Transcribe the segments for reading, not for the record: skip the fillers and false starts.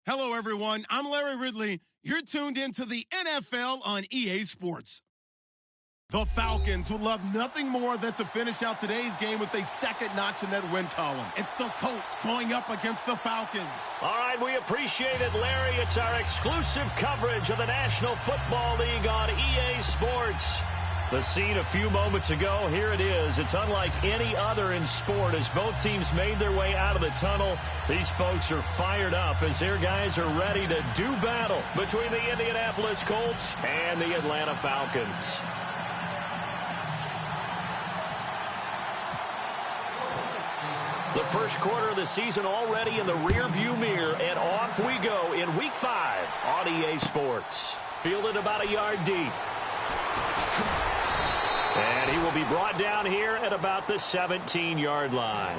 Hello, everyone. I'm Larry Ridley. You're tuned into the NFL on EA Sports. The Falcons would love nothing more than to finish out today's game with a second notch in that win column. It's the Colts going up against the Falcons. All right, we appreciate it, Larry. It's our exclusive coverage of the National Football League on EA Sports. The scene a few moments ago, here it is. It's unlike any other in sport as both teams made their way out of the tunnel. These folks are fired up as their guys are ready to do battle between the Indianapolis Colts and the Atlanta Falcons. The first quarter of the season already in the rearview mirror, and off we go in Week 5 on EA Sports. Fielded about a yard deep. And he will be brought down here at about the 17-yard line.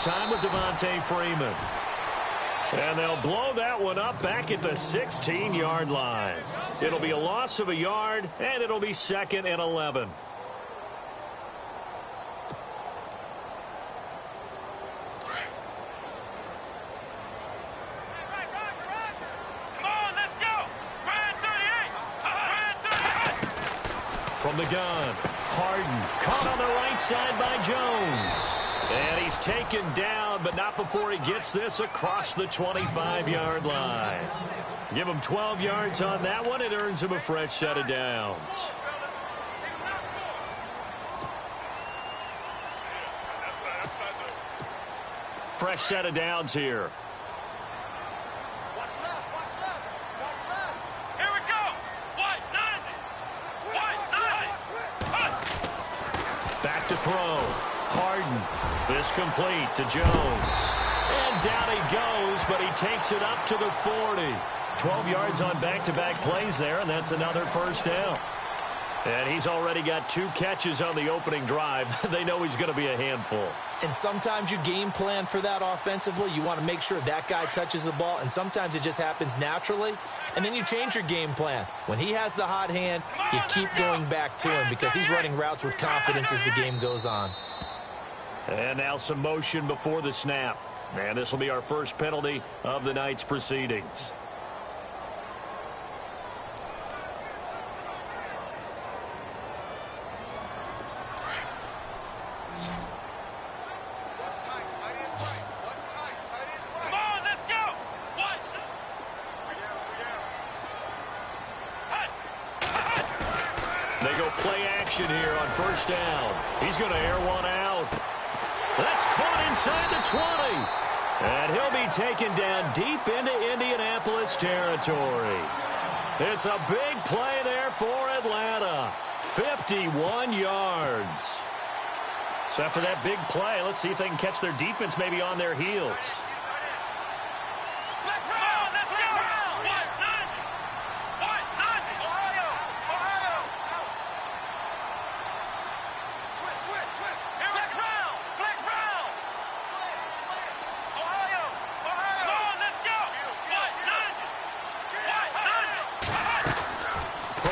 Time with Devontae Freeman. And they'll blow that one up back at the 16-yard line. It'll be a loss of a yard, and it'll be 2nd and 11. From the gun, Harden caught on the right side by Jones. And he's taken down, but not before he gets this across the 25-yard line. Give him 12 yards on that one. It earns him a fresh set of downs. Fresh set of downs here. Here we go. White 90. Back to throw. Harden, this complete to Jones. And down he goes, but he takes it up to the 40. 12 yards on back-to-back plays there, and that's another first down. And he's already got 2 catches on the opening drive. They know he's going to be a handful. And sometimes you game plan for that offensively. You want to make sure that guy touches the ball, and sometimes it just happens naturally. And then you change your game plan. When he has the hot hand, you keep going back to him because he's running routes with confidence as the game goes on. And now some motion before the snap. And this will be our first penalty of the night's proceedings. They go play action here on first down. He's going to air one out. That's caught inside the 20. And he'll be taken down deep into Indianapolis territory. It's a big play there for Atlanta. 51 yards. So after that big play, let's see if they can catch their defense maybe on their heels.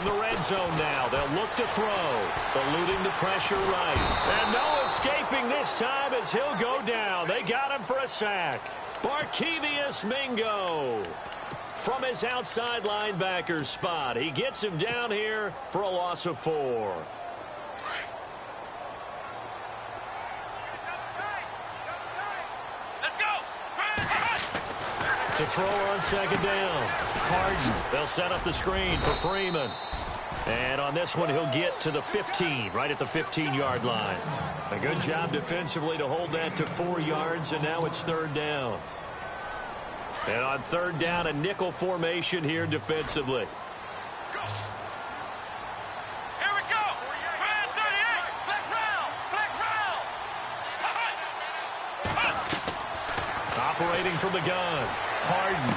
The red zone now. They'll look to throw. Eluding the pressure right. And no escaping this time as he'll go down. They got him for a sack. Barkevious Mingo from his outside linebacker spot. He gets him down here for a loss of 4. To throw on second down. Harden. They'll set up the screen for Freeman. And on this one, he'll get to the 15, right at the 15-yard line. A good job defensively to hold that to 4 yards, and now it's third down. And on third down, a nickel formation here defensively. Operating from the gun, Harden.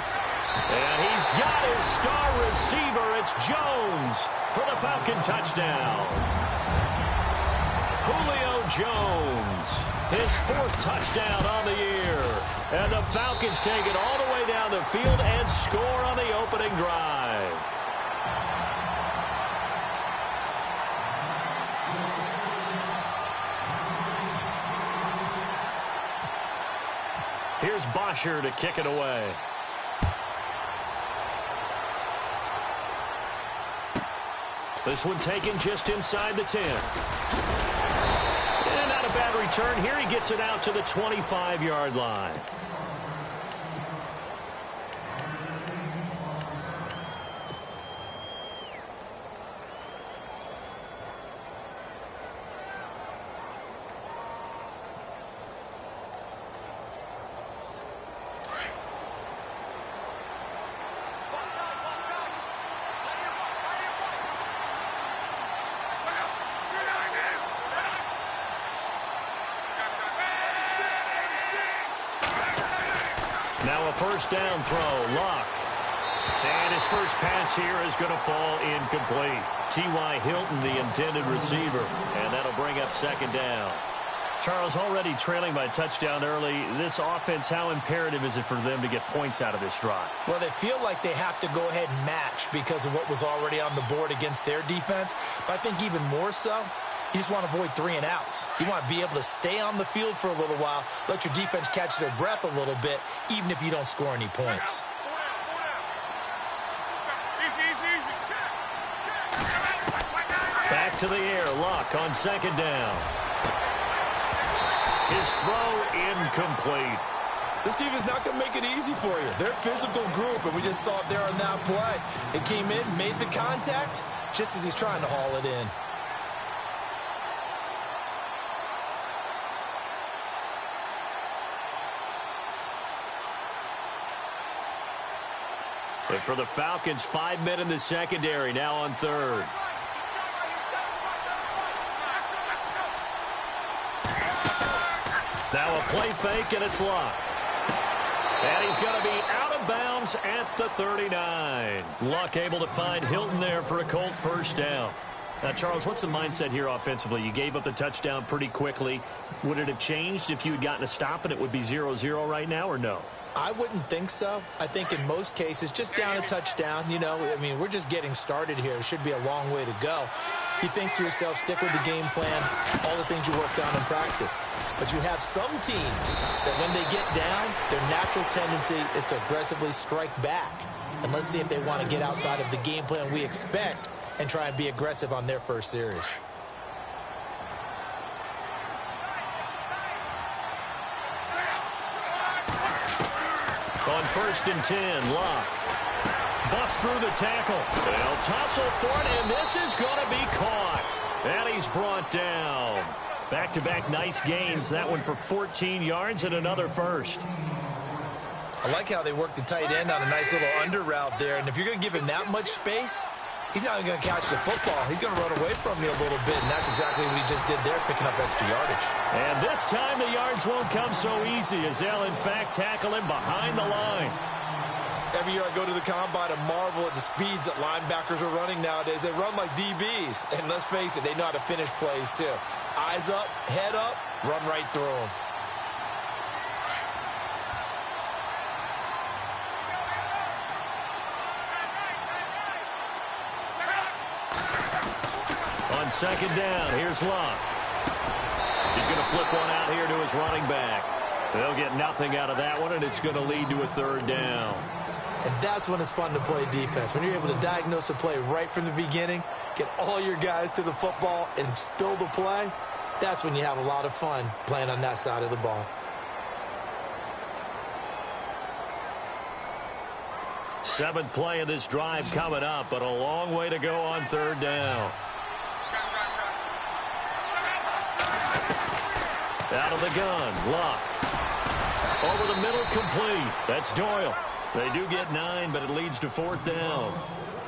And he's got his star receiver. It's Jones for the Falcon touchdown. Julio Jones, his 4th touchdown on the year. And the Falcons take it all the way down the field and score on the opening drive. Here's Bosher to kick it away. This one taken just inside the 10. And not a bad return here. He gets it out to the 25-yard line. Now a first down throw, Luck. And his first pass here is going to fall incomplete. T.Y. Hilton, the intended receiver. And that'll bring up second down. Charles, already trailing by a touchdown early. This offense, how imperative is it for them to get points out of this drive? Well, they feel like they have to go ahead and match because of what was already on the board against their defense. But I think even more so, you just want to avoid 3 and outs. You want to be able to stay on the field for a little while, let your defense catch their breath a little bit, even if you don't score any points. Back to the air, Luck on second down. His throw incomplete. This team is not going to make it easy for you. They're a physical group, and we just saw it there on that play. It came in, made the contact, just as he's trying to haul it in. And for the Falcons, 5 men in the secondary, now on third. Now a play fake, and it's Luck. And he's going to be out of bounds at the 39. Luck able to find Hilton there for a Colt first down. Now, Charles, what's the mindset here offensively? You gave up the touchdown pretty quickly. Would it have changed if you had gotten a stop and it would be 0-0 right now, or no? I wouldn't think so. I think in most cases, just down a touchdown, you know, I mean, we're just getting started here. It should be a long way to go. You think to yourself, stick with the game plan, all the things you worked on in practice. But you have some teams that when they get down, their natural tendency is to aggressively strike back. And let's see if they want to get outside of the game plan we expect and try and be aggressive on their first series. On 1st and 10, Locke. Bust through the tackle. They'll tussle for it, and this is going to be caught. And he's brought down. Back-to-back nice gains. That one for 14 yards and another first. I like how they worked the tight end on a nice little under route there. And if you're going to give him that much space, he's not even going to catch the football. He's going to run away from you a little bit, and that's exactly what he just did there, picking up extra yardage. And this time the yards won't come so easy as they'll, in fact, tackle him behind the line. Every year I go to the combine and marvel at the speeds that linebackers are running nowadays. They run like DBs. And let's face it, they know how to finish plays too. Eyes up, head up, run right through them. On 2nd down, here's Locke. He's going to flip one out here to his running back. They'll get nothing out of that one, and it's going to lead to a 3rd down. And that's when it's fun to play defense. When you're able to diagnose a play right from the beginning, get all your guys to the football, and spill the play, that's when you have a lot of fun playing on that side of the ball. Seventh play of this drive coming up, but a long way to go on 3rd down. Out of the gun, Locke. Over the middle, complete. That's Doyle. They do get 9, but it leads to 4th down.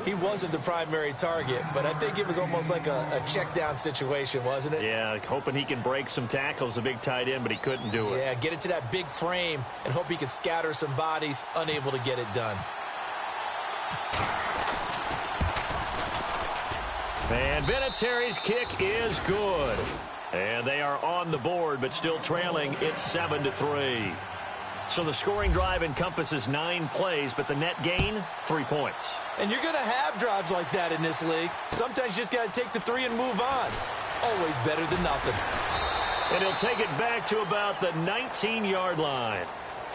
He wasn't the primary target, but I think it was almost like a check down situation, wasn't it? Yeah, hoping he can break some tackles, a big tight end, but he couldn't do it. Yeah, get it to that big frame and hope he can scatter some bodies, unable to get it done. And Vinatieri's kick is good. And they are on the board, but still trailing. It's 7-3. So the scoring drive encompasses 9 plays, but the net gain, 3 points. And you're going to have drives like that in this league. Sometimes you just got to take the 3 and move on. Always better than nothing. And he'll take it back to about the 19-yard line.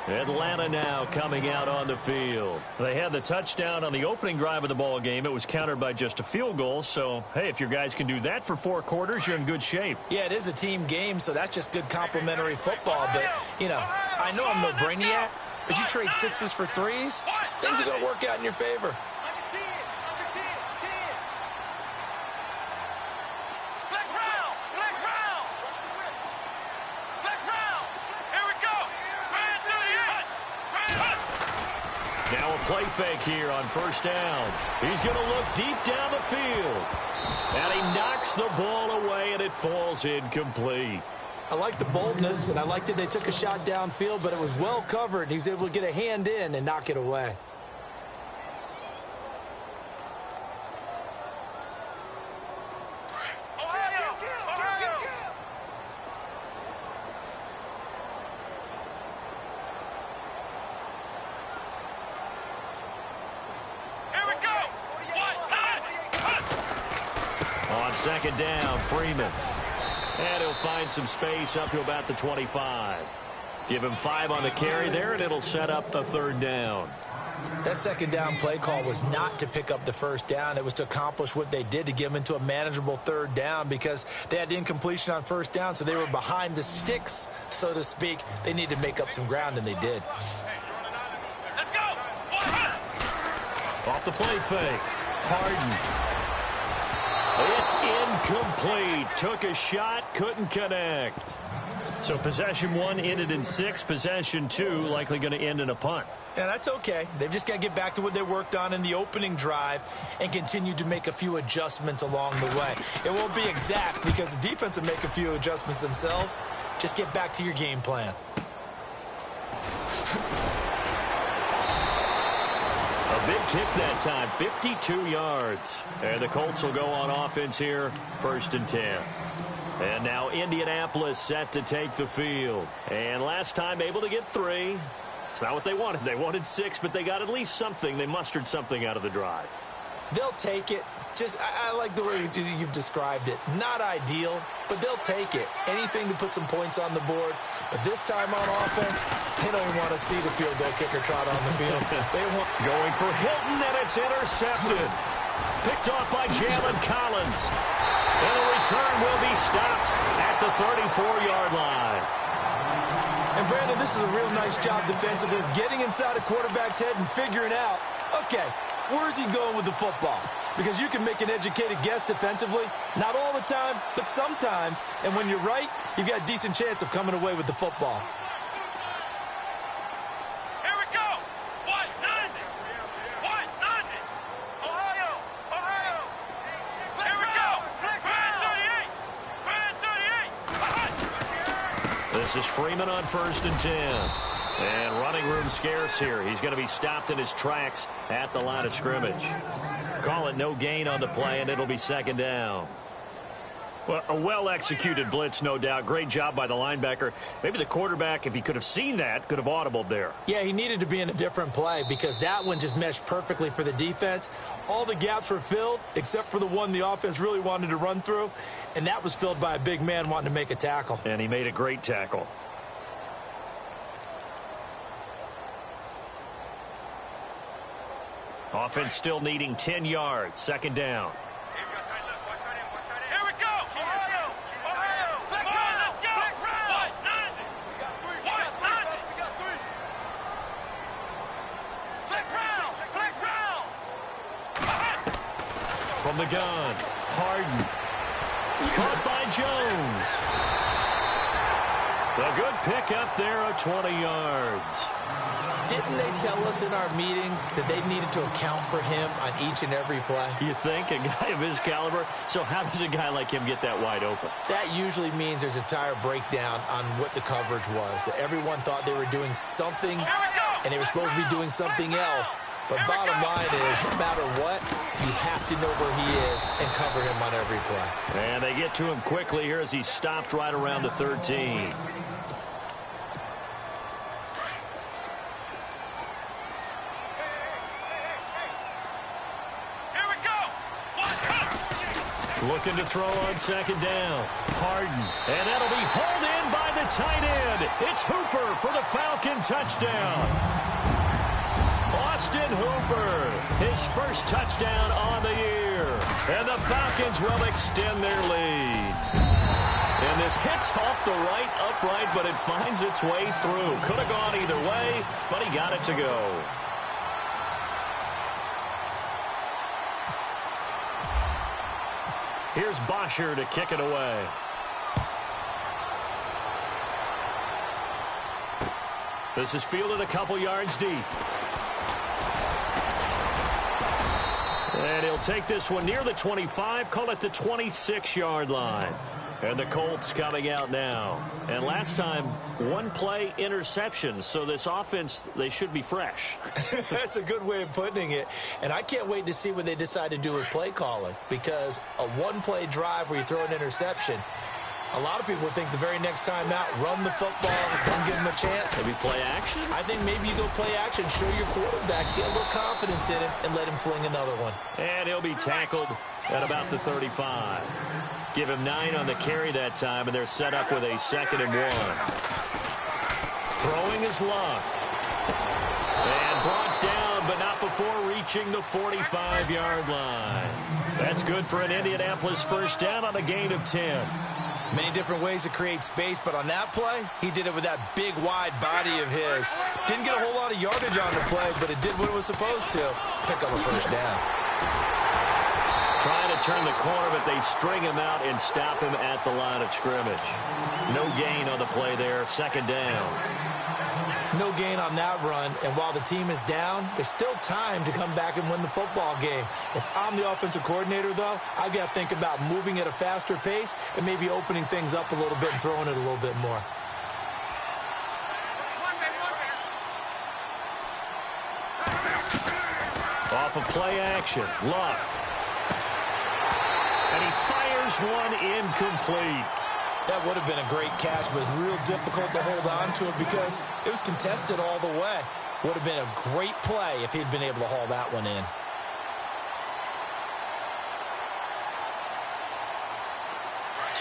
Atlanta now coming out on the field. They had the touchdown on the opening drive of the ball game. It was countered by just a field goal. So, hey, if your guys can do that for 4 quarters, you're in good shape. Yeah, it is a team game, so that's just good complementary football. But, you know, I know I'm no brainiac, but you trade 6s for 3s, things are going to work out in your favor. Now a play fake here on 1st down. He's going to look deep down the field. And he knocks the ball away, and it falls incomplete. I like the boldness, and I like that they took a shot downfield, but it was well covered, and he was able to get a hand in and knock it away. On 2nd down, Freeman. And he'll find some space up to about the 25. Give him 5 on the carry there, and it'll set up a 3rd down. That 2nd down play call was not to pick up the 1st down. It was to accomplish what they did, to get them into a manageable 3rd down, because they had incompletion on 1st down, so they were behind the sticks, so to speak. They needed to make up some ground, and they did. Off the play fake. Harden. It's incomplete. Took a shot, couldn't connect. So possession 1 ended in 6. Possession 2 likely going to end in a punt. Yeah, that's okay. They've just got to get back to what they worked on in the opening drive and continue to make a few adjustments along the way. It won't be exact because the defense will make a few adjustments themselves. Just get back to your game plan. A big kick that time, 52 yards. And the Colts will go on offense here, 1st and 10. And now Indianapolis set to take the field. And last time able to get 3. It's not what they wanted. They wanted 6, but they got at least something. They mustered something out of the drive. They'll take it. I like the way you've described it. Not ideal, but they'll take it. Anything to put some points on the board. But this time on offense, they don't even want to see the field goal kicker trot on the field. They want going for Hilton, and it's intercepted. Picked off by Jalen Collins. And the return will be stopped at the 34-yard line. And, Brandon, this is a real nice job defensively of getting inside a quarterback's head and figuring out, okay, where's he going with the football? Because you can make an educated guess defensively. Not all the time, but sometimes. And when you're right, you've got a decent chance of coming away with the football. Here we go. 190. 190. Ohio. Ohio. Here we go. Brand 38. Brand 38. This is Freeman on 1st and 10. And running room scarce here. He's going to be stopped in his tracks at the line of scrimmage. Call it no gain on the play, and it'll be 2nd down. Well, a well-executed blitz, no doubt. Great job by the linebacker. Maybe the quarterback, if he could have seen that, could have audibled there. Yeah, he needed to be in a different play because that one just meshed perfectly for the defense. All the gaps were filled except for the one the offense really wanted to run through, and that was filled by a big man wanting to make a tackle. And he made a great tackle. Offense still needing 10 yards. 2nd down. Here we go. Ohio. Ohio. Come on, let's go. 190. 190. Flex round. From the gun, Harden. Caught by Jones. A good pick up there of 20 yards. Didn't they tell us in our meetings that they needed to account for him on each and every play? You think? A guy of his caliber? So how does a guy like him get that wide open? That usually means there's a tire breakdown on what the coverage was. That everyone thought they were doing something, and they were supposed to be doing something else. But bottom line is, no matter what, you have to know where he is and cover him on every play. And they get to him quickly here as he's stopped right around the 13. Looking to throw on 2nd down. Harden. And that'll be hauled in by the tight end. It's Hooper for the Falcon touchdown. Austin Hooper, his first touchdown on the year. And the Falcons will extend their lead. And this hits off the right upright, but it finds its way through. Could have gone either way, but he got it to go. Here's Bosher to kick it away. This is fielded a couple yards deep. And he'll take this one near the 25, call it the 26-yard line. And the Colts coming out now. And last time, one play interception. So this offense, they should be fresh. That's a good way of putting it. And I can't wait to see what they decide to do with play calling. Because a one-play drive where you throw an interception, a lot of people would think the very next time out, run the football, don't give him a chance. Maybe play action? I think maybe you go play action, show your quarterback, get a little confidence in him, and let him fling another one. And he'll be tackled at about the 35. Give him 9 on the carry that time, and they're set up with a 2nd and 1. Throwing his luck. And brought down, but not before reaching the 45-yard line. That's good for an Indianapolis first down on a gain of 10. Many different ways to create space, but on that play, he did it with that big, wide body of his. Didn't get a whole lot of yardage on the play, but it did what it was supposed to. Pick up a first down. Trying to turn the corner, but they string him out and stop him at the line of scrimmage. No gain on the play there, 2nd down. No gain on that run, and while the team is down, there's still time to come back and win the football game. If I'm the offensive coordinator, though, I've got to think about moving at a faster pace and maybe opening things up a little bit and throwing it a little bit more. Off of play action, Luck. And he fires one incomplete. That would have been a great catch, but it's real difficult to hold on to it because it was contested all the way. Would have been a great play if he'd been able to haul that one in.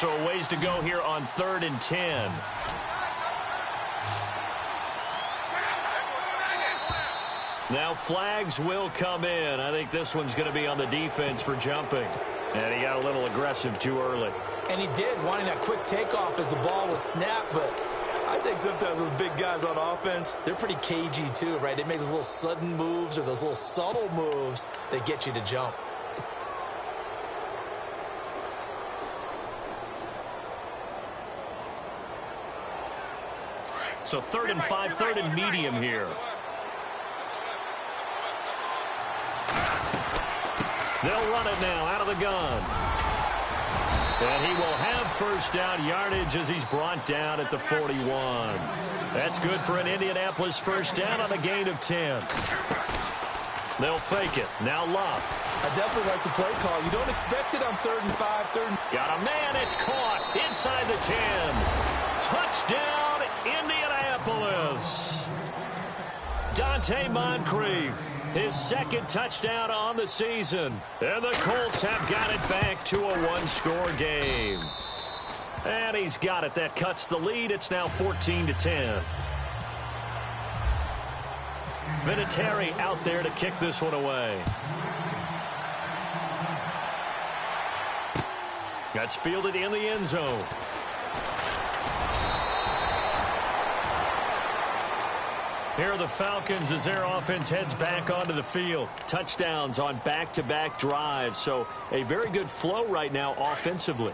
So a ways to go here on 3rd and 10. Now flags will come in. I think this one's going to be on the defense for jumping. And he got a little aggressive too early. And he did, wanting that quick takeoff as the ball was snapped. But I think sometimes those big guys on offense, they're pretty cagey too, right? They make those little sudden moves or those little subtle moves that get you to jump. So 3rd and 5, 3rd and medium here. They'll run it now out of the gun. And he will have first down yardage as he's brought down at the 41. That's good for an Indianapolis first down on a gain of 10. They'll fake it. Now Love. I definitely like the play call. You don't expect it on 3rd and 5, 3rd and... Got a man. It's caught inside the 10. Touchdown, Indianapolis. Dante Moncrief. His second touchdown on the season. And the Colts have got it back to a one-score game. And he's got it. That cuts the lead. It's now 14-10. Vinatieri out there to kick this one away. That's fielded in the end zone. Here are the Falcons as their offense heads back onto the field. Touchdowns on back-to-back drives. So a very good flow right now offensively.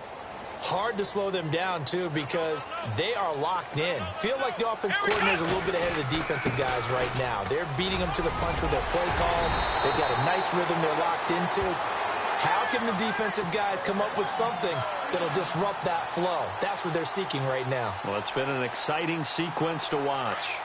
Hard to slow them down, too, because they are locked in. Feel like the offense coordinator is a little bit ahead of the defensive guys right now. They're beating them to the punch with their play calls. They've got a nice rhythm they're locked into. How can the defensive guys come up with something that'll disrupt that flow? That's what they're seeking right now. Well, it's been an exciting sequence to watch.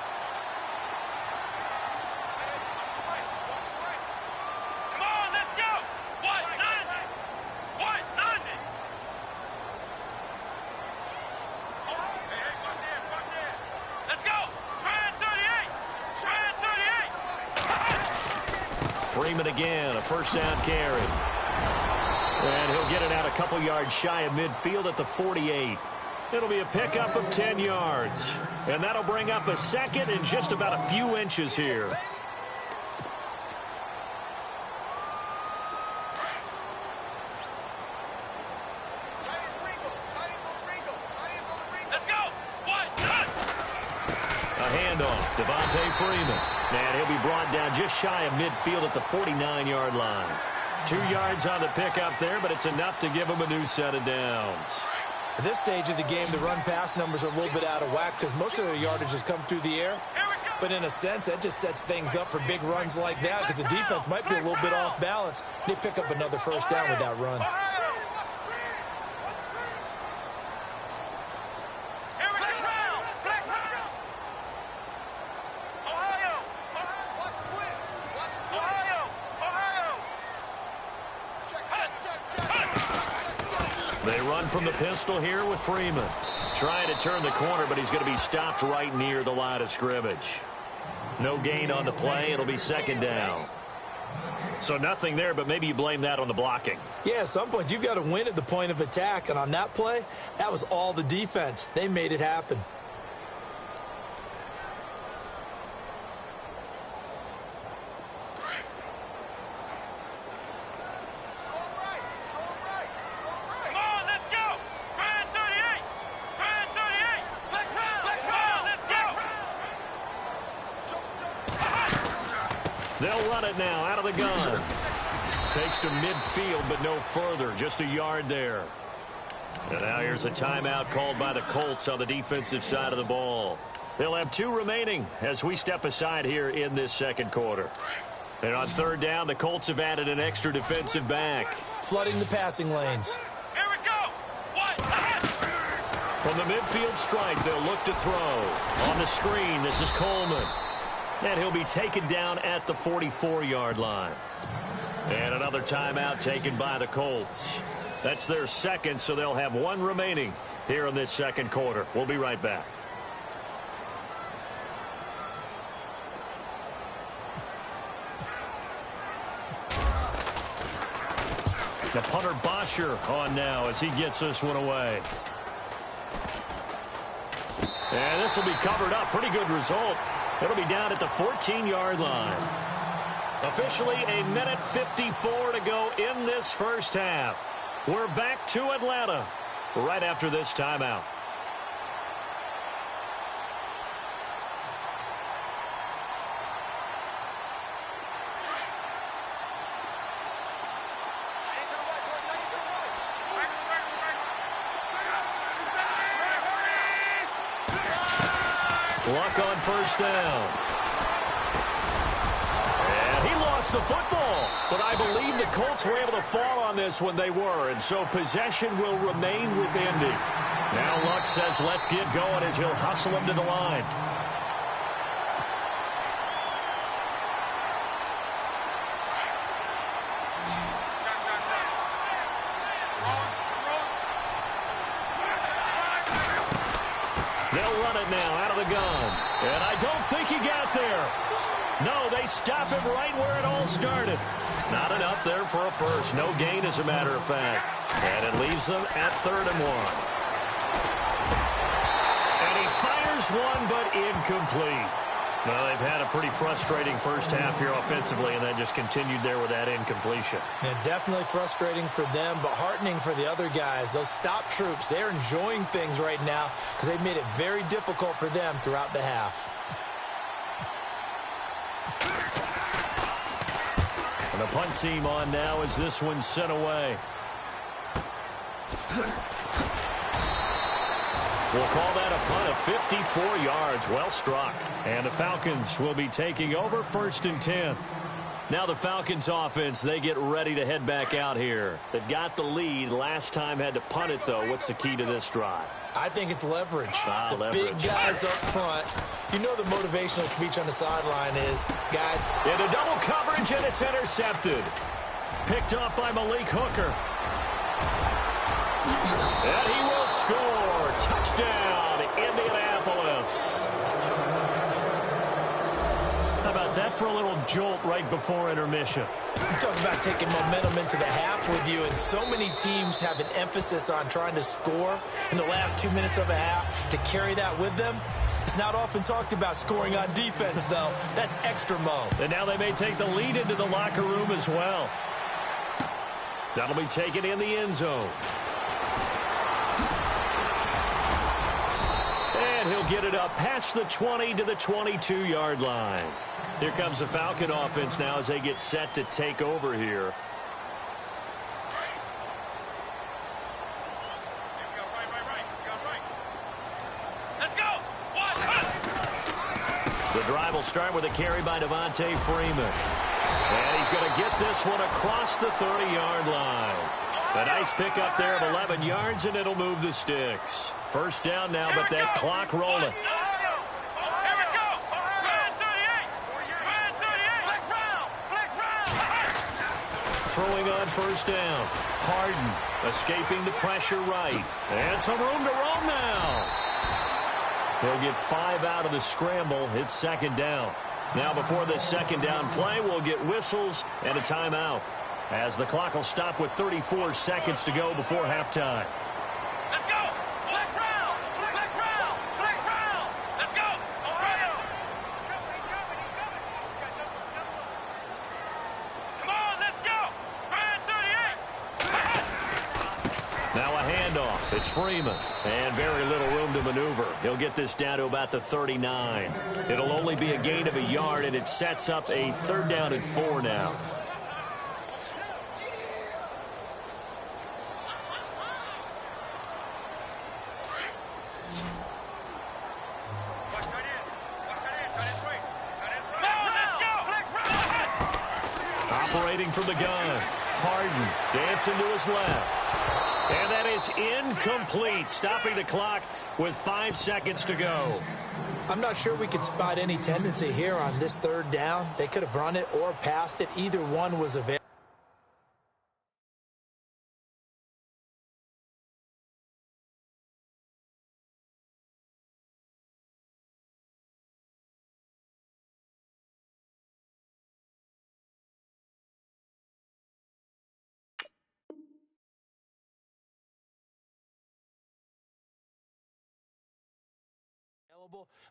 Freeman again, a first down carry. And he'll get it out a couple yards shy of midfield at the 48. It'll be a pickup of 10 yards. And that'll bring up a second in just about a few inches here. A handoff, Devontae Freeman. And he'll be brought down just shy of midfield at the 49-yard line. 2 yards on the pickup there, but it's enough to give him a new set of downs. At this stage of the game, the run-pass numbers are a little bit out of whack because most of their yardage has come through the air. But in a sense, that just sets things up for big runs like that because the defense might be a little bit off balance. They pick up another first down with that run. They run from the pistol here with Freeman. Trying to turn the corner, but he's going to be stopped right near the line of scrimmage. No gain on the play. It'll be second down. So nothing there, but maybe you blame that on the blocking. Yeah, at some point, you've got to win at the point of attack. And on that play, that was all the defense. They made it happen. They'll run it now out of the gun. Takes to midfield, but no further. Just a yard there. And now here's a timeout called by the Colts on the defensive side of the ball. They'll have 2 remaining as we step aside here in this second quarter. And on third down, the Colts have added an extra defensive back. Flooding the passing lanes. Here we go. From the midfield stripe, they'll look to throw. On the screen, this is Coleman. And he'll be taken down at the 44-yard line. And another timeout taken by the Colts. That's their second, so they'll have 1 remaining here in this second quarter. We'll be right back. The punter Bosher on now as he gets this one away. And this will be covered up. Pretty good result. It'll be down at the 14-yard line. Officially a minute 54 to go in this first half. We're back to Atlanta right after this timeout. Luck on first down. And he lost the football. But I believe the Colts were able to fall on this when they were. And so possession will remain with Indy. Now Luck says let's get going as he'll hustle him to the line. They'll run it now out of the gun. And I don't think he got there. No, they stop him right where it all started. Not enough there for a first. No gain, as a matter of fact. And it leaves them at 3rd and 1. And he fires one, but incomplete. Well, they've had a pretty frustrating first half here offensively, and then just continued there with that incompletion. And definitely frustrating for them, but heartening for the other guys. Those stop troops, they're enjoying things right now because they've made it very difficult for them throughout the half. And the punt team on now as this one's sent away. We'll call that a punt of 54 yards. Well struck. And the Falcons will be taking over 1st and 10. Now the Falcons offense, they get ready to head back out here. They've got the lead. Last time had to punt it, though. What's the key to this drive? I think it's leverage. Leverage. Big guys up front. You know the motivational speech on the sideline is, guys. Into double coverage, and it's intercepted. Picked up by Malik Hooker. And he will score. Touchdown, Indianapolis. How about that for a little jolt right before intermission? You talk about taking momentum into the half with you, and so many teams have an emphasis on trying to score in the last 2 minutes of a half to carry that with them. It's not often talked about scoring on defense, though. That's extra mo. And now they may take the lead into the locker room as well. That'll be taken in the end zone. And he'll get it up past the 20 to the 22-yard line. Here comes the Falcon offense now as they get set to take over here. The drive will start with a carry by Devontae Freeman. And he's going to get this one across the 30-yard line. A nice pickup there of 11 yards, and it'll move the sticks. First down now, but that clock rolling. Throwing on first down. Harden escaping the pressure right. And some room to roam now. He'll get 5 out of the scramble. It's 2nd down. Now before this 2nd down play, we'll get whistles and a timeout, as the clock will stop with 34 seconds to go before halftime. Let's go! Flex round! Flex round! Flex round! Let's go! Ohio! He's coming! Come on, let's go! Ryan 38! Now a handoff. It's Freeman. And very little room to maneuver. He'll get this down to about the 39. It'll only be a gain of a yard, and it sets up a 3rd down and 4 now. Operating from the gun. Harden dancing to his left. And that is incomplete, stopping the clock with 5 seconds to go. I'm not sure we could spot any tendency here on this 3rd down. They could have run it or passed it. Either one was available.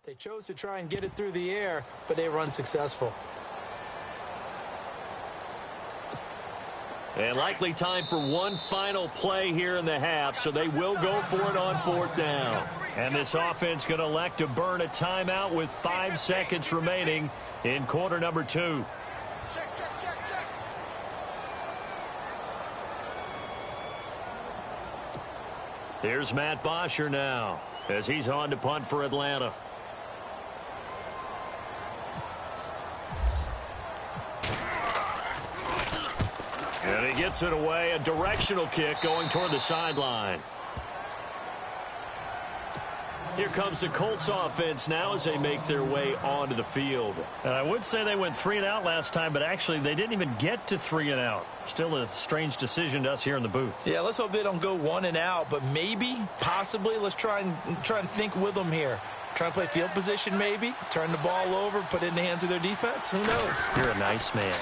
They chose to try and get it through the air, but they were unsuccessful. And likely time for one final play here in the half, so they will go for it on 4th down. And this offense going to elect to burn a timeout with 5 seconds remaining in quarter number 2. Check. Here's Matt Bosher now as he's on to punt for Atlanta. And he gets it away, a directional kick going toward the sideline. Here comes the Colts offense now as they make their way onto the field. And I would say they went 3 and out last time, but actually they didn't even get to 3 and out. Still a strange decision to us here in the booth. Yeah, let's hope they don't go 1 and out, but maybe, possibly, let's try and think with them here. Try and play field position maybe, turn the ball over, put it in the hands of their defense. Who knows? You're a nice man.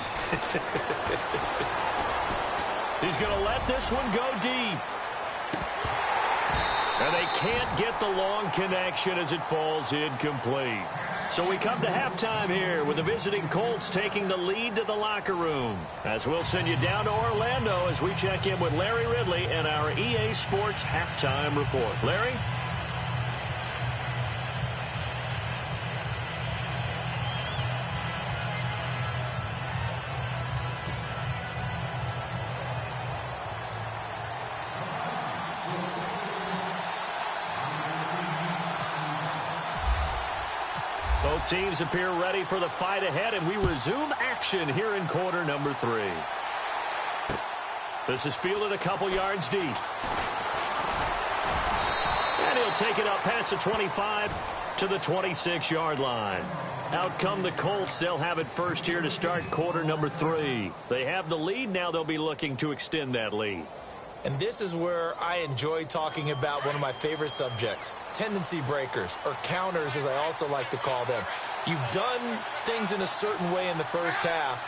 He's going to let this one go deep. And they can't get the long connection as it falls incomplete. So we come to halftime here with the visiting Colts taking the lead to the locker room. As we'll send you down to Orlando as we check in with Larry Ridley and our EA Sports halftime report. Larry? Both teams appear ready for the fight ahead, and we resume action here in quarter number 3. This is fielded a couple yards deep. And he'll take it up past the 25 to the 26-yard line. Out come the Colts. They'll have it first here to start quarter number 3. They have the lead. Now they'll be looking to extend that lead. And this is where I enjoy talking about one of my favorite subjects, tendency breakers, or counters as I also like to call them. You've done things in a certain way in the first half,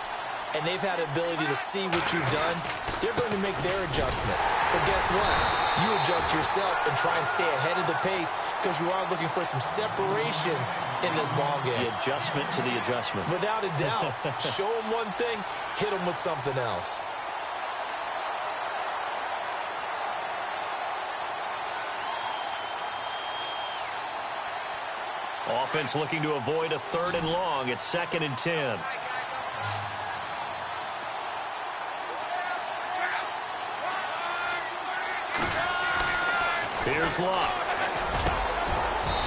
and they've had the ability to see what you've done. They're going to make their adjustments. So guess what? You adjust yourself and try and stay ahead of the pace because you are looking for some separation in this ball game. The adjustment to the adjustment. Without a doubt. Show them one thing, hit them with something else. Offense looking to avoid a 3rd and long. It's 2nd and 10. Here's Luck.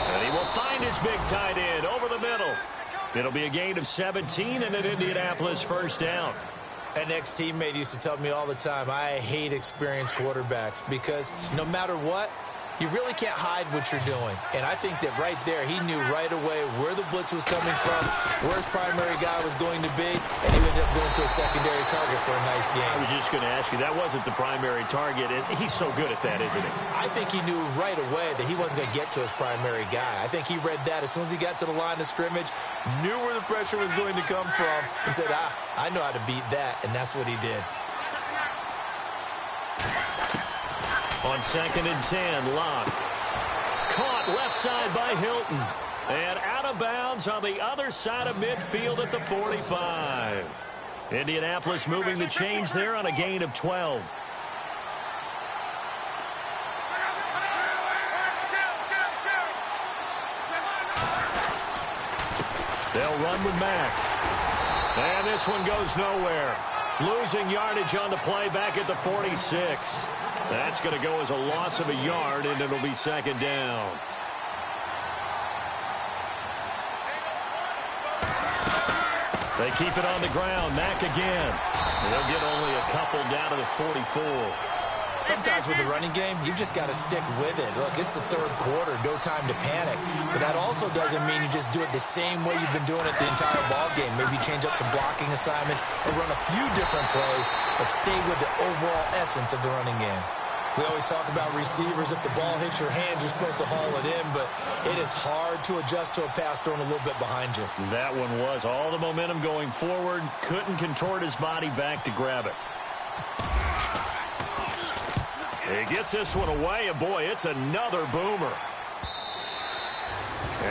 And he will find his big tight end over the middle. It'll be a gain of 17 and an Indianapolis first down. An ex-teammate used to tell me all the time, I hate experienced quarterbacks because no matter what, you really can't hide what you're doing. And I think that right there, he knew right away where the blitz was coming from, where his primary guy was going to be, and he ended up going to a secondary target for a nice game. I was just going to ask you, that wasn't the primary target, and he's so good at that, isn't he? I think he knew right away that he wasn't going to get to his primary guy. I think he read that as soon as he got to the line of scrimmage, knew where the pressure was going to come from, and said, I know how to beat that, and that's what he did. On 2nd and 10, Locke. Caught left side by Hilton. And out of bounds on the other side of midfield at the 45. Indianapolis moving the chains there on a gain of 12. They'll run with Mack. And this one goes nowhere. Losing yardage on the play back at the 46. That's going to go as a loss of a yard, and it'll be 2nd down. They keep it on the ground. Mack again. They'll get only a couple down to the 44. Sometimes with the running game, you've just got to stick with it. Look, it's the 3rd quarter, no time to panic. But that also doesn't mean you just do it the same way you've been doing it the entire ball game. Maybe change up some blocking assignments or run a few different plays, but stay with the overall essence of the running game. We always talk about receivers. If the ball hits your hand, you're supposed to haul it in, but it is hard to adjust to a pass thrown a little bit behind you. That one was all the momentum going forward. Couldn't contort his body back to grab it. He gets this one away, and boy, it's another boomer.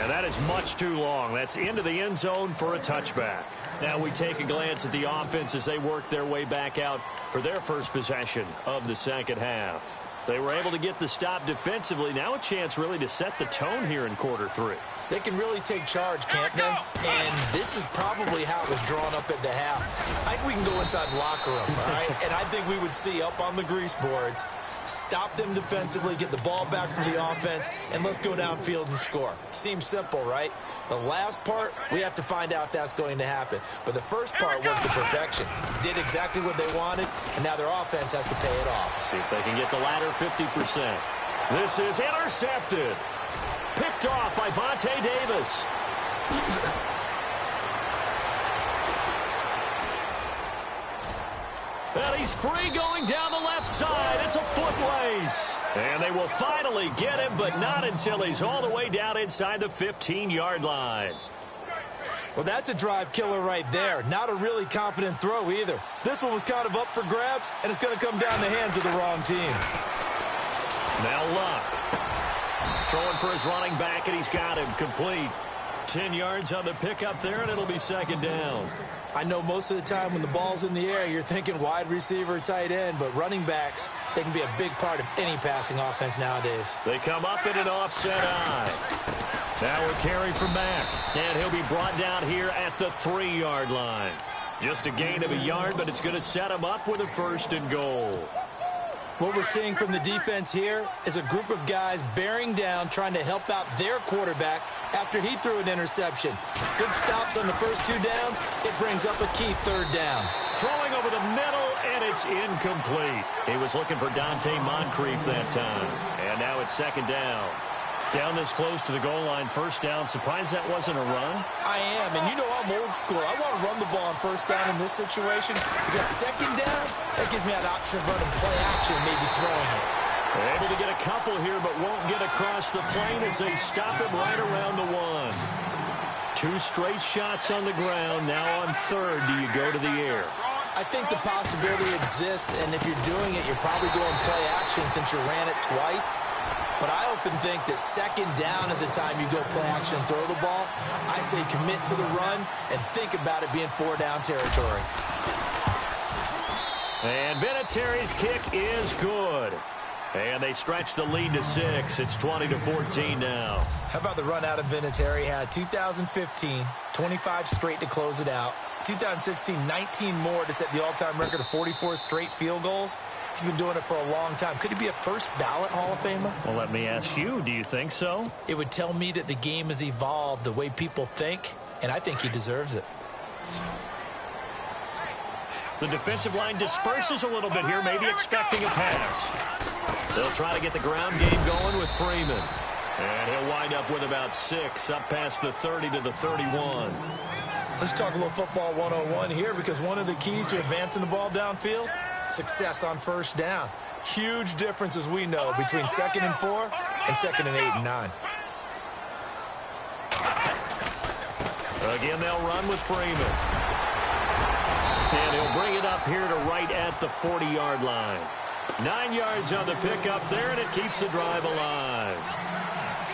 And that is much too long. That's into the end zone for a touchback. Now we take a glance at the offense as they work their way back out for their first possession of the second half. They were able to get the stop defensively. Now a chance really to set the tone here in quarter 3. They can really take charge, can't they? And this is probably how it was drawn up at the half. I think we can go inside the locker room, all right? And I think we would see up on the grease boards, stop them defensively, get the ball back for the offense, and let's go downfield and score. Seems simple, right? The last part, we have to find out if that's going to happen. But the first part worked to perfection. Did exactly what they wanted, and now their offense has to pay it off. See if they can get the latter 50%. This is intercepted. Picked off by Vontae Davis. And he's free going down the left side. It's a foot race. And they will finally get him, but not until he's all the way down inside the 15-yard line. Well, that's a drive killer right there. Not a really confident throw either. This one was kind of up for grabs, and it's going to come down the hands of the wrong team. Now Luck. Throwing for his running back, and he's got him complete. 10 yards on the pickup there, and it'll be second down. I know most of the time when the ball's in the air, you're thinking wide receiver, tight end, but running backs, they can be a big part of any passing offense nowadays. They come up in an offset eye. Now we're carry for Mack, and he'll be brought down here at the 3-yard line. Just a gain of a yard, but it's going to set him up with a 1st and goal. What we're seeing from the defense here is a group of guys bearing down, trying to help out their quarterback after he threw an interception. Good stops on the first 2 downs. It brings up a key 3rd down. Throwing over the middle, and it's incomplete. He was looking for Dante Moncrief that time. And now it's 2nd down. Down this close to the goal line, 1st down. Surprised that wasn't a run? I am, and you know I'm old school. I want to run the ball on 1st down in this situation because 2nd down, that gives me an option of running play action, maybe throwing it. Able to get a couple here, but won't get across the plane as they stop him right around the 1. 2 straight shots on the ground. Now on 3rd, do you go to the air? I think the possibility exists, and if you're doing it, you're probably going play action since you ran it twice. But I often think that 2nd down is the time you go play action and throw the ball. I say commit to the run and think about it being 4-down territory. And Vinatieri's kick is good. And they stretch the lead to 6. It's 20-14 now. How about the run out of Vinatieri? Had 2015, 25 straight to close it out. 2016, 19 more to set the all-time record of 44 straight field goals. He's been doing it for a long time. Could he be a first ballot Hall of Famer? Well, let me ask you, do you think so? It would tell me that the game has evolved the way people think, and I think he deserves it. The defensive line disperses a little bit here, maybe expecting a pass. They'll try to get the ground game going with Freeman. And he'll wind up with about 6, up past the 30 to the 31. Let's talk a little football 101 here, because one of the keys to advancing the ball downfield, success on 1st down. Huge difference, as we know, between 2nd and 4 and 2nd and 8 and 9. Again, they'll run with Freeman. And he'll bring it up here to right at the 40-yard line. 9 yards on the pickup there, and it keeps the drive alive.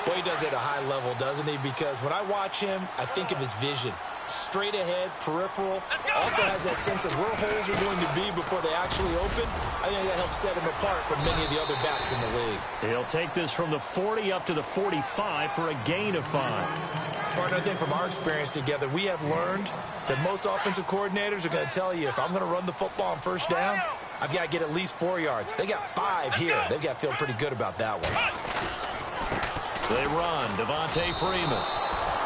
Well, he does it at a high level, doesn't he? Because when I watch him, I think of his vision. Straight ahead, peripheral, also has that sense of where holes are going to be before they actually open. I think that helps set him apart from many of the other backs in the league. He'll take this from the 40 up to the 45 for a gain of 5. Partner, I think from our experience together, we have learned that most offensive coordinators are going to tell you, if I'm going to run the football on 1st down, I've got to get at least 4 yards. They got 5 here. They've got to feel pretty good about that one. They run. Devontae Freeman.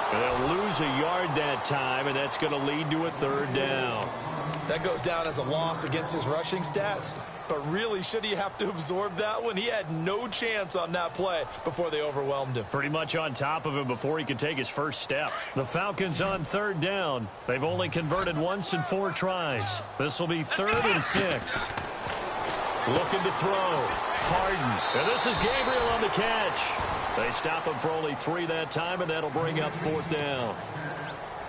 They'll lose a yard that time, and that's going to lead to a 3rd down. That goes down as a loss against his rushing stats. But really, should he have to absorb that one? He had no chance on that play before they overwhelmed him. Pretty much on top of him before he could take his first step. The Falcons on 3rd down. They've only converted once in 4 tries. This will be 3rd and 6. Looking to throw. Harden. And this is Gabriel on the catch. They stop him for only 3 that time, and that'll bring up 4th down.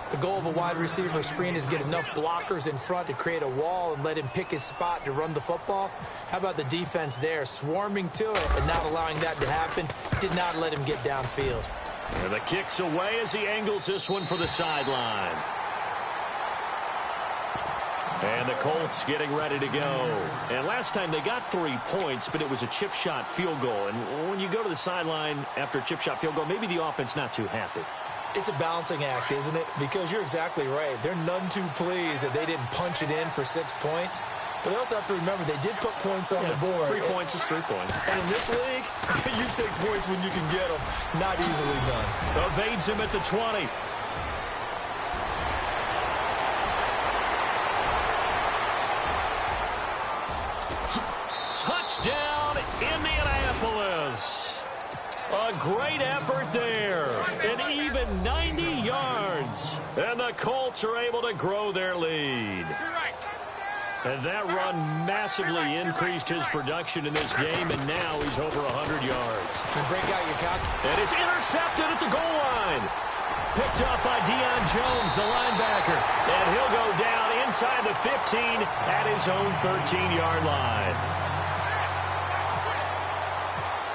The goal of a wide receiver screen is get enough blockers in front to create a wall and let him pick his spot to run the football. How about the defense there, swarming to it and not allowing that to happen? Did not let him get downfield. And the kick's away as he angles this one for the sideline. And the Colts getting ready to go. And last time they got 3 points, but it was a chip shot field goal. And when you go to the sideline after a chip shot field goal, maybe the offense not too happy. It's a balancing act, isn't it? Because you're exactly right. They're none too pleased that they didn't punch it in for 6 points. But they also have to remember they did put points on the board. 3 points is 3 points. And in this league, you take points when you can get them. Not easily done. Evades him at the 20. Touchdown, Indianapolis. A great effort there. An even 90 yards. And the Colts are able to grow their lead. And that run massively increased his production in this game, and now he's over 100 yards. And break out your cock. And it's intercepted at the goal line. Picked up by Deion Jones, the linebacker. And he'll go down inside the 15 at his own 13-yard line.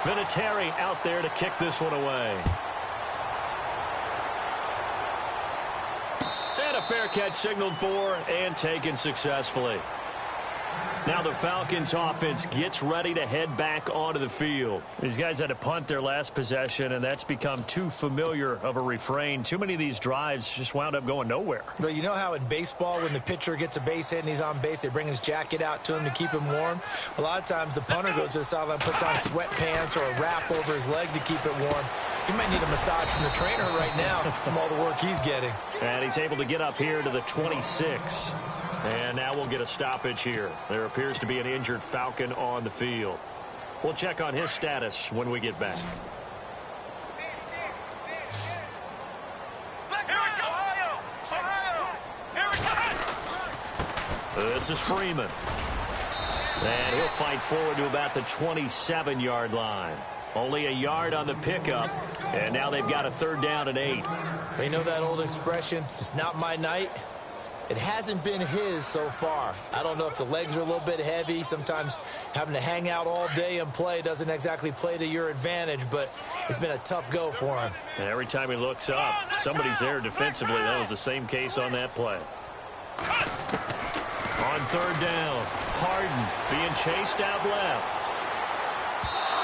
Vinatieri out there to kick this one away. And a fair catch signaled for and taken successfully. Now the Falcons offense gets ready to head back onto the field. These guys had to punt their last possession, and that's become too familiar of a refrain. Too many of these drives just wound up going nowhere. Well, you know how in baseball when the pitcher gets a base hit and he's on base, they bring his jacket out to him to keep him warm? A lot of times the punter goes to the sideline, puts on sweatpants or a wrap over his leg to keep it warm. He might need a massage from the trainer right now from all the work he's getting. And he's able to get up here to the 26. And now we'll get a stoppage here. There appears to be an injured Falcon on the field. We'll check on his status when we get back. This is Freeman. And he'll fight forward to about the 27-yard line. Only a yard on the pickup. And now they've got a 3rd down and 8. You know that old expression, it's not my night? It hasn't been his so far. I don't know if the legs are a little bit heavy. Sometimes having to hang out all day and play doesn't exactly play to your advantage, but it's been a tough go for him. And every time he looks up, somebody's there defensively. That was the same case on that play. On 3rd down, Harden being chased out left.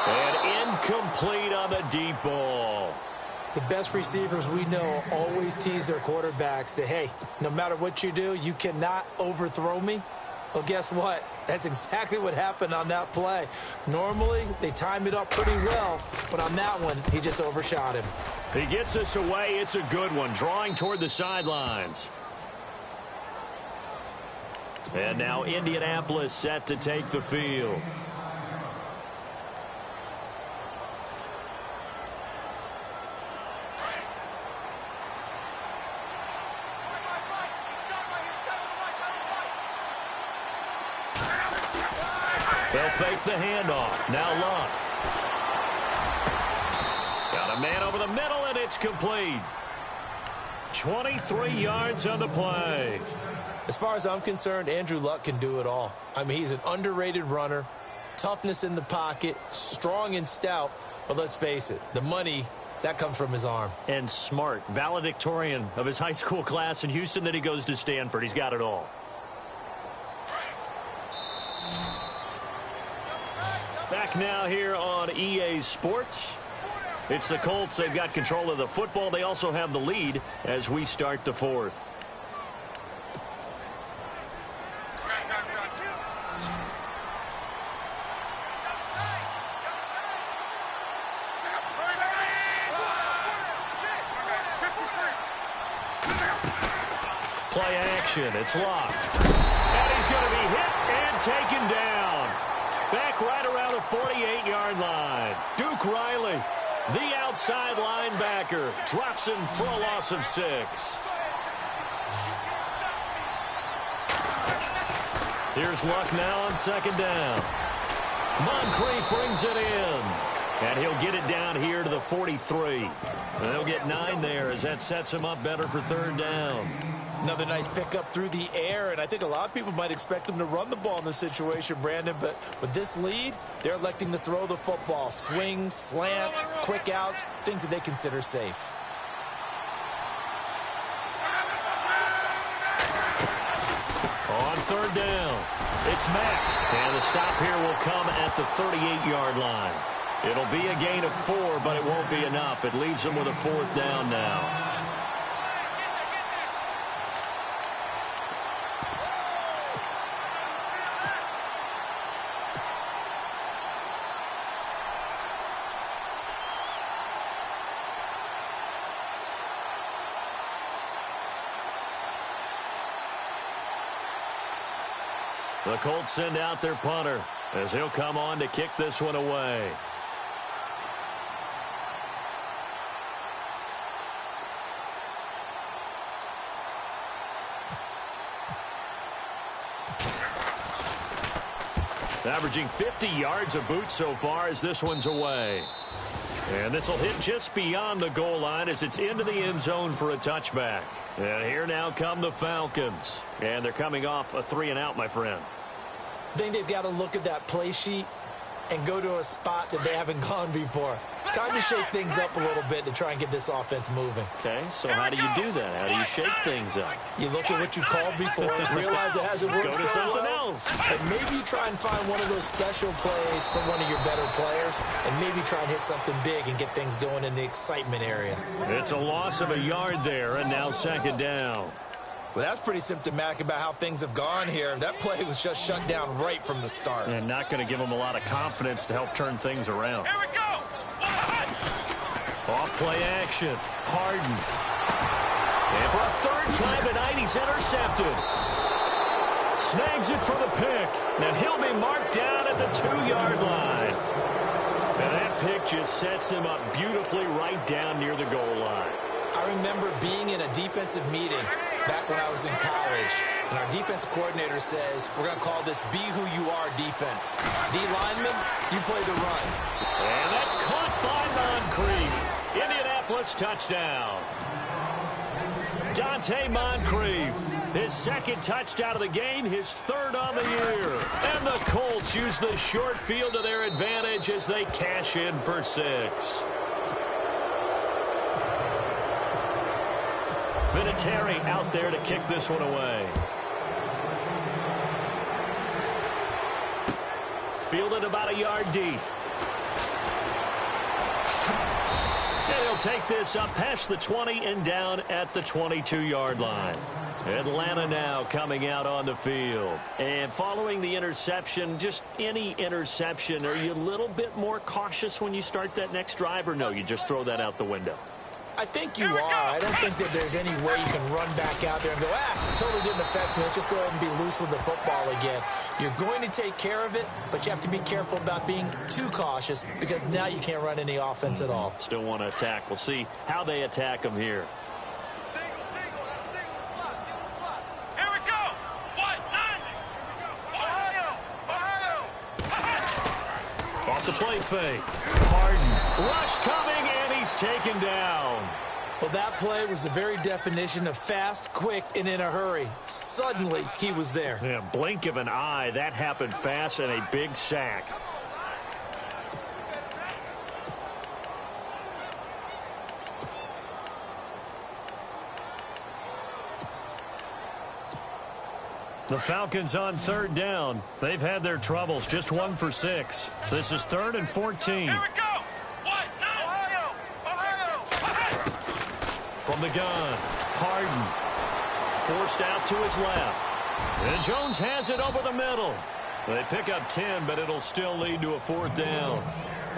And incomplete on the deep ball. The best receivers we know always tease their quarterbacks that, hey, no matter what you do, you cannot overthrow me. Well, guess what? That's exactly what happened on that play. Normally, they timed it up pretty well, but on that one, he just overshot him. He gets us away. It's a good one, drawing toward the sidelines. And now Indianapolis set to take the field. They'll fake the handoff. Now Luck. Got a man over the middle, and it's complete. 23 yards on the play. As far as I'm concerned, Andrew Luck can do it all. I mean, he's an underrated runner, toughness in the pocket, strong and stout, but let's face it, the money, that comes from his arm. And smart, valedictorian of his high school class in Houston, then he goes to Stanford. He's got it all. Back now here on EA Sports. It's the Colts. They've got control of the football. They also have the lead as we start the 4th. Play action. It's locked. And he's going to be hit and taken down. Back right around the 48-yard line. Duke Riley, the outside linebacker, drops him for a loss of 6. Here's Luck now on 2nd down. Moncrief brings it in. And he'll get it down here to the 43. And they'll get 9 there as that sets him up better for 3rd down. Another nice pickup through the air, and I think a lot of people might expect them to run the ball in this situation, Brandon, but with this lead, they're electing to throw the football. Swings, slants, quick outs, things that they consider safe. On third down, it's Mack, and the stop here will come at the 38-yard line. It'll be a gain of 4, but it won't be enough. It leaves them with a 4th down now. The Colts send out their punter as he'll come on to kick this one away. Averaging 50 yards a boot so far as this one's away. And this will hit just beyond the goal line as it's into the end zone for a touchback. And here now come the Falcons. And they're coming off a 3-and-out, my friend. I think they've got to look at that play sheet and go to a spot that they haven't gone before. Time to shake things up a little bit to try and get this offense moving. Okay, so how do you do that? How do you shake things up? You look at what you called before, realize it hasn't worked Go to so something well, else. and maybe you try and find one of those special plays from one of your better players, and maybe try and hit something big and get things going in the excitement area. It's a loss of a yard there, and now 2nd down. Well, that's pretty symptomatic about how things have gone here. That play was just shut down right from the start. And not going to give them a lot of confidence to help turn things around. Here we go. Off play action. Harden. And for a 3rd time tonight, he's intercepted. Snags it for the pick. Now he'll be marked down at the 2-yard line. And that pick just sets him up beautifully right down near the goal line. I remember being in a defensive meeting back when I was in college, and our defensive coordinator says, we're going to call this be who you are defense. D lineman, you play the run. And that's caught by Moncrief. Indianapolis touchdown. Dante Moncrief, his 2nd touchdown of the game, his 3rd on the year. And the Colts use the short field to their advantage as they cash in for 6. Vinatieri out there to kick this one away. Fielded about a yard deep. And he'll take this up past the 20 and down at the 22-yard line. Atlanta now coming out on the field. And following the interception, just any interception, are you a little bit more cautious when you start that next drive, or no, you just throw that out the window? I think you are. I don't think that there's any way you can run back out there and go, it totally didn't affect me. Let's just go ahead and be loose with the football again. You're going to take care of it, but you have to be careful about being too cautious because now you can't run any offense at all. Still want to attack. We'll see how they attack them here. Here we go. 1-9. Ohio. Off the play fake. Harden. Rush coming, and he's taken down. Well, that play was the very definition of fast, quick, and in a hurry. Suddenly, he was there. Yeah, blink of an eye. That happened fast and a big sack. The Falcons on 3rd down. They've had their troubles. Just 1 for 6. This is 3rd and 14. Here we go. 1-9. Ohio. From the gun, Harden. Forced out to his left. And Jones has it over the middle. They pick up 10, but it'll still lead to a 4th down.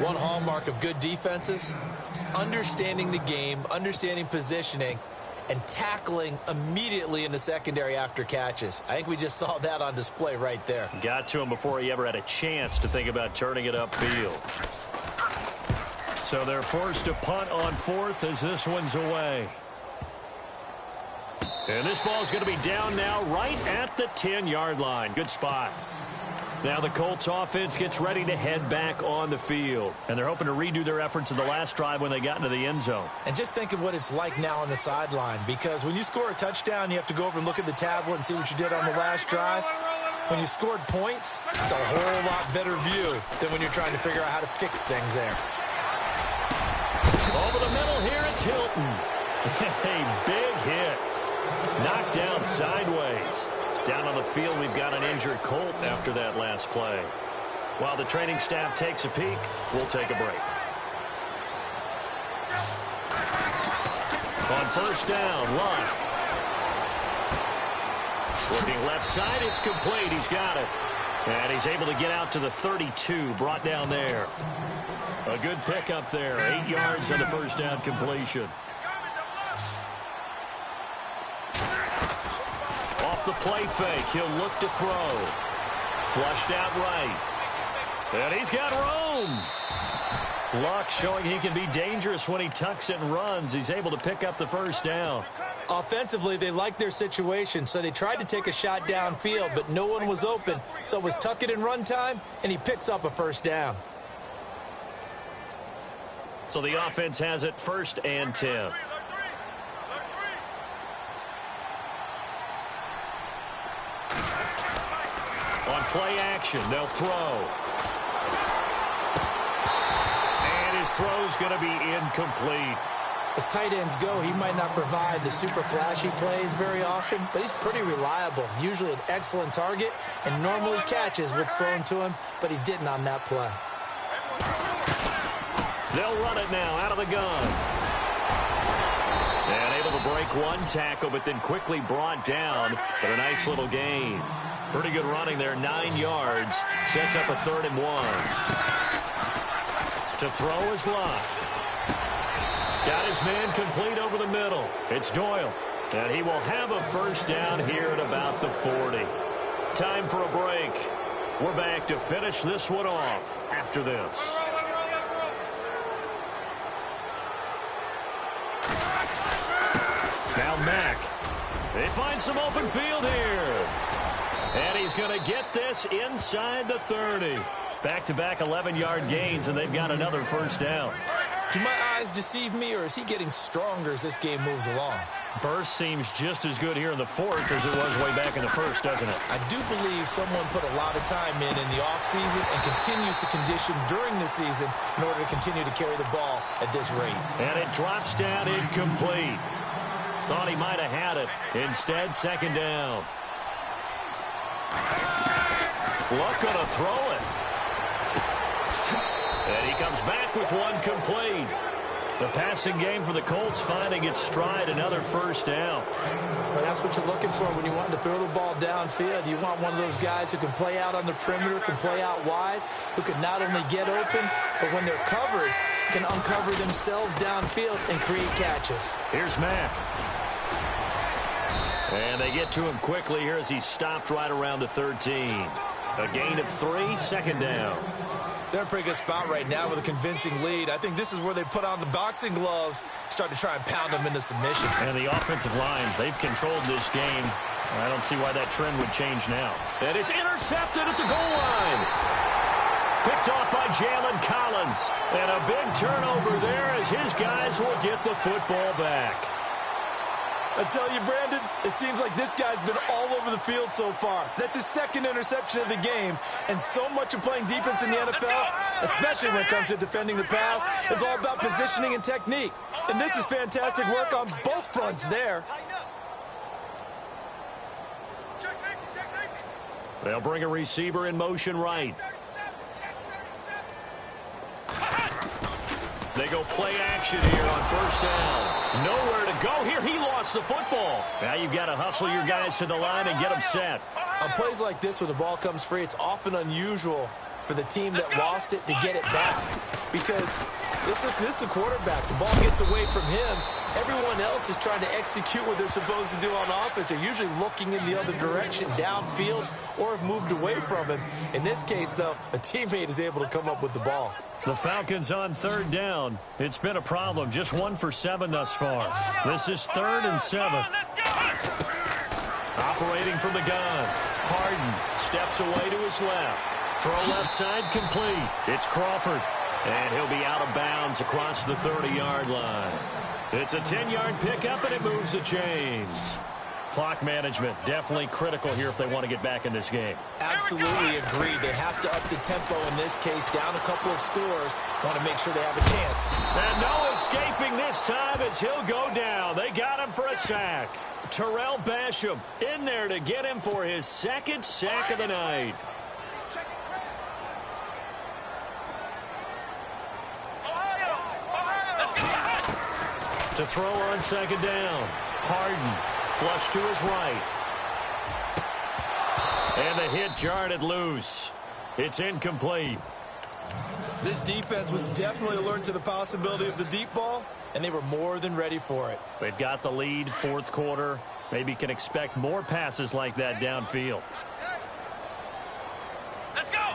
One hallmark of good defenses is understanding the game, understanding positioning, and tackling immediately in the secondary after catches. I think we just saw that on display right there. Got to him before he ever had a chance to think about turning it upfield. So they're forced to punt on 4th as this one's away. And this ball's going to be down now right at the 10-yard line. Good spot. Now the Colts offense gets ready to head back on the field. And they're hoping to redo their efforts in the last drive when they got into the end zone. And just think of what it's like now on the sideline, because when you score a touchdown, you have to go over and look at the tablet and see what you did on the last drive. When you scored points, it's a whole lot better view than when you're trying to figure out how to fix things there. Over the middle here, it's Hilton. A big hit. Knocked down sideways. Down on the field, we've got an injured Colt after that last play. While the training staff takes a peek, we'll take a break. On first down, Lott. Looking left side, it's complete. He's got it. And he's able to get out to the 32, brought down there. A good pickup there. 8 yards on the first down completion. Off the play fake, he'll look to throw. Flushed out right. And he's got room. Luck showing he can be dangerous when he tucks it and runs. He's able to pick up the first down. Offensively, they liked their situation, so they tried to take a shot downfield, but no one was open. So it was tuck it and run time, and he picks up a first down. So the offense has it 1st and 10. On play action, they'll throw. And his throw's going to be incomplete. As tight ends go, he might not provide the super flashy plays very often, but he's pretty reliable. Usually an excellent target, and normally catches what's thrown to him, but he didn't on that play. They'll run it now out of the gun. And able to break one tackle, but then quickly brought down. But a nice little gain. Pretty good running there, 9 yards. Sets up a 3rd and 1. To throw is Lott. Got his man complete over the middle. It's Doyle. And he will have a first down here at about the 40. Time for a break. We're back to finish this one off after this. Now Mack. They find some open field here. And he's going to get this inside the 30. Back-to-back 11-yard gains, and they've got another first down. Do my eyes deceive me, or is he getting stronger as this game moves along? Burst seems just as good here in the 4th as it was way back in the 1st, doesn't it? I do believe someone put a lot of time in the offseason and continues to condition during the season in order to continue to carry the ball at this rate. And it drops down incomplete. Thought he might have had it. Instead, 2nd down. Luck gonna throw it. And he comes back with one complete. The passing game for the Colts finding its stride, another first down. Well, that's what you're looking for when you want to throw the ball downfield. You want one of those guys who can play out on the perimeter, can play out wide, who can not only get open, but when they're covered, can uncover themselves downfield and create catches. Here's Mack. And they get to him quickly here as he's stopped right around the 13. A gain of 3, 2nd down. They're in a pretty good spot right now with a convincing lead. I think this is where they put on the boxing gloves, start to try and pound them into submission. And the offensive line, they've controlled this game. I don't see why that trend would change now. And it's intercepted at the goal line. Picked off by Jalen Collins. And a big turnover there as his guys will get the football back. I tell you, Brandon, it seems like this guy's been all over the field so far. That's his 2nd interception of the game. And so much of playing defense in the NFL, especially when it comes to defending the pass, is all about positioning and technique. And this is fantastic work on both fronts there. They'll bring a receiver in motion right. They go play action here on first down. Nowhere to go here. He lost the football. Now you've got to hustle your guys to the line and get them set. On plays like this, when the ball comes free, it's often unusual for the team that lost it to get it back. Because this is the quarterback. The ball gets away from him. Everyone else is trying to execute what they're supposed to do on offense. They're usually looking in the other direction, downfield, or have moved away from him. In this case, though, a teammate is able to come up with the ball. The Falcons on 3rd down. It's been a problem. Just 1 for 7 thus far. This is 3rd and 7. Operating from the gun. Harden steps away to his left. Throw left side complete. It's Crawford. And he'll be out of bounds across the 30-yard line. It's a 10-yard pickup, and it moves the chains. Clock management definitely critical here if they want to get back in this game. Absolutely agree. They have to up the tempo in this case. Down a couple of scores. Want to make sure they have a chance. And no escaping this time as he'll go down. They got him for a sack. Terrell Basham in there to get him for his second sack of the night. To throw on second down. Harden flush to his right. And the hit jarred it loose. It's incomplete. This defense was definitely alert to the possibility of the deep ball, and they were more than ready for it. They've got the lead, fourth quarter. Maybe can expect more passes like that downfield. Let's go.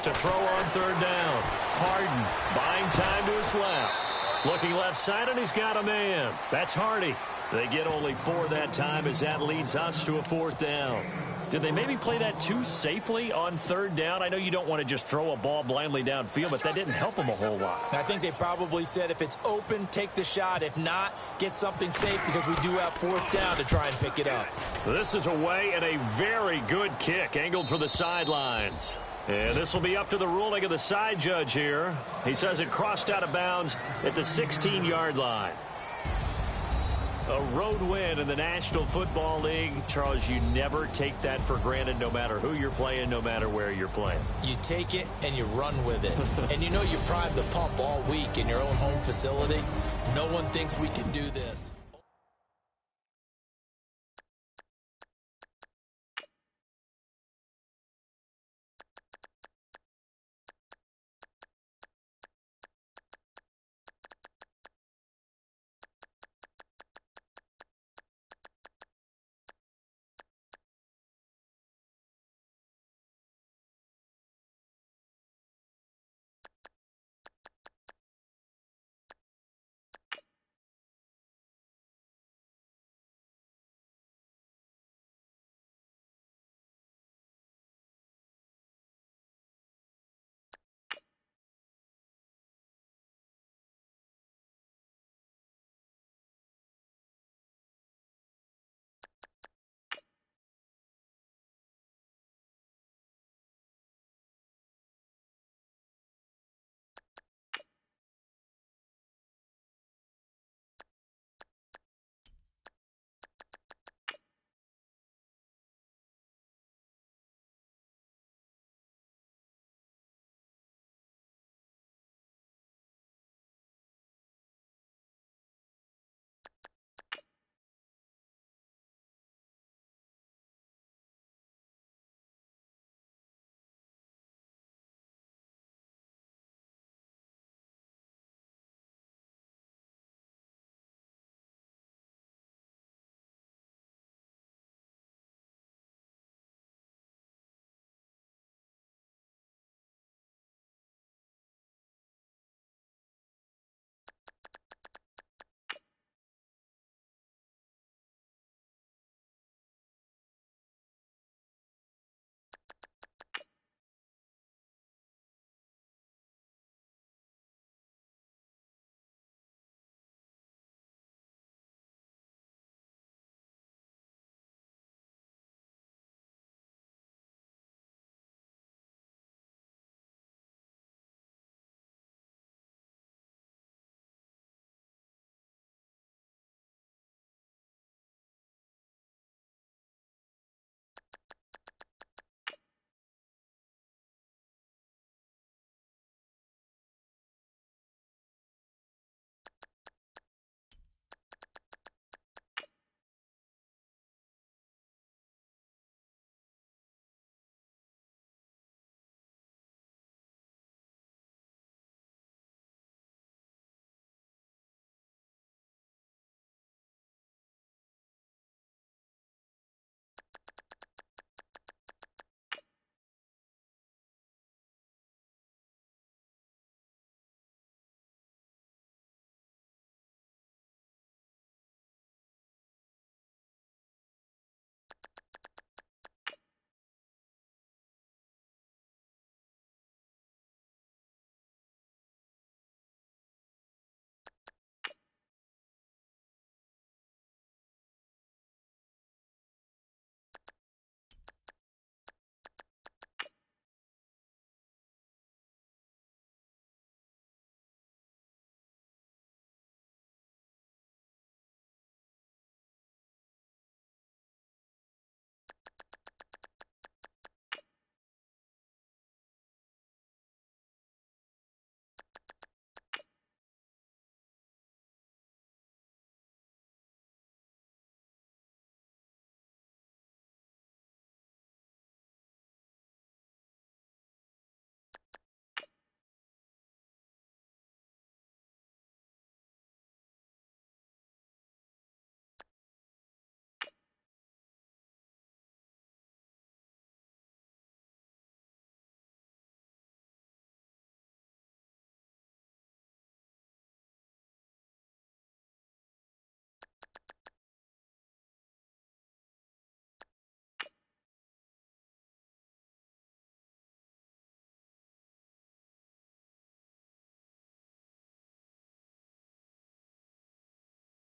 To throw on third down. Harden buying time to his left. Looking left side, and he's got a man. That's Hardy. They get only 4 that time as that leads us to a fourth down. Did they maybe play that too safely on third down? I know you don't want to just throw a ball blindly downfield, but that didn't help them a whole lot. I think they probably said if it's open, take the shot. If not, get something safe because we do have fourth down to try and pick it up. This is away and a very good kick angled for the sidelines. And this will be up to the ruling of the side judge here. He says it crossed out of bounds at the 16-yard line. A road win in the National Football League. Charles, you never take that for granted no matter who you're playing, no matter where you're playing. You take it and you run with it. And you know you primed the pump all week in your own home facility. No one thinks we can do this.